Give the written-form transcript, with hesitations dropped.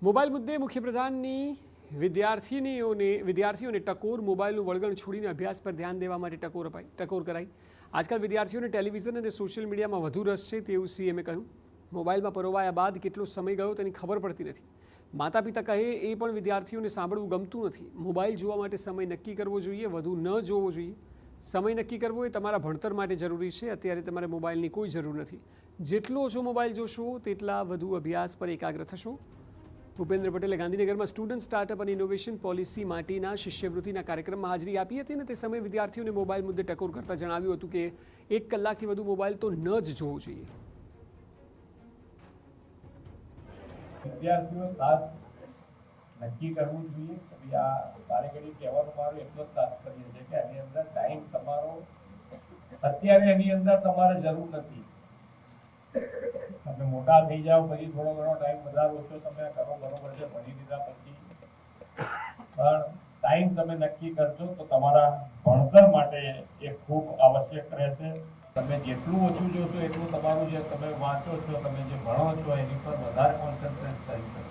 Mobile મુદ્દે મુખ્યપ્રધાનની વિદ્યાર્થીઓને ટકોર મોબાઈલનું વળગણ છોડીને અભ્યાસ પર ધ્યાન દેવા માટે ટકોર કરાઈ। આજકાલ વિદ્યાર્થીઓને ટેલિવિઝન અને સોશિયલ મીડિયામાં વધુ રસ છે તેવું સીએમએ કહ્યું। મોબાઈલમાં પરોવાયા બાદ કેટલો સમય ગયો તેની ખબર પડતી નથી। માતા પિતા કહે એ પણ વિદ્યાર્થીઓને સાંભળવું ગમતું નથી। મોબાઈલ જોવા માટે સમય નક્કી કરવો જોઈએ, વધુ ન જોવો જોઈએ। સમય નક્કી કરવો એ તમારા ભણતર માટે જરૂરી છે। અત્યારે તમારે મોબાઈલની કોઈ જરૂર નથી। જેટલો ઓછો મોબાઈલ જોશો તેટલા વધુ અભ્યાસ પર એકાગ્ર થશો। ભૂપેન્દ્ર પટેલે ગાંધીનગરમાં સ્ટુડન્ટ સ્ટાર્ટઅપ અને ઇનોવેશન પોલિસી માટેના શિષ્યવૃત્તિના કાર્યક્રમમાં હાજરી આપી હતી અને તે સમયે વિદ્યાર્થીઓને મોબાઈલ મુદ્દે ટકોર કરતા જણાવ્યું હતું કે 1 કલાકથી વધુ મોબાઈલ તો ન જ જોવો જોઈએ। વિદ્યાર્થીઓ ખાસ નક્કી કરવું જોઈએ કે આ કાર્યક્રમ કહેવાનો મારો એટલો જ તાત્પર્ય છે કે આની અંદર ટાઈમ તમારો અત્યારે એની અંદર તમારે જરૂર નથી। તમે મોટા થઈ જાઓ પછી થોડો ઘણો ટાઈમ વધારે ઓછો તમે કરો, બરોબર છે, ભણી લીધા પછી પણ ટાઈમ તમે નક્કી કરશો તો તમારા ભણતર માટે એ ખૂબ આવશ્યક રહેશે। તમે જેટલું ઓછું જોશો એટલું તમારું જે તમે વાંચો છો, તમે જે ભણો છો એની પર વધારે કોન્સન્ટ્રેટ કરી શકો।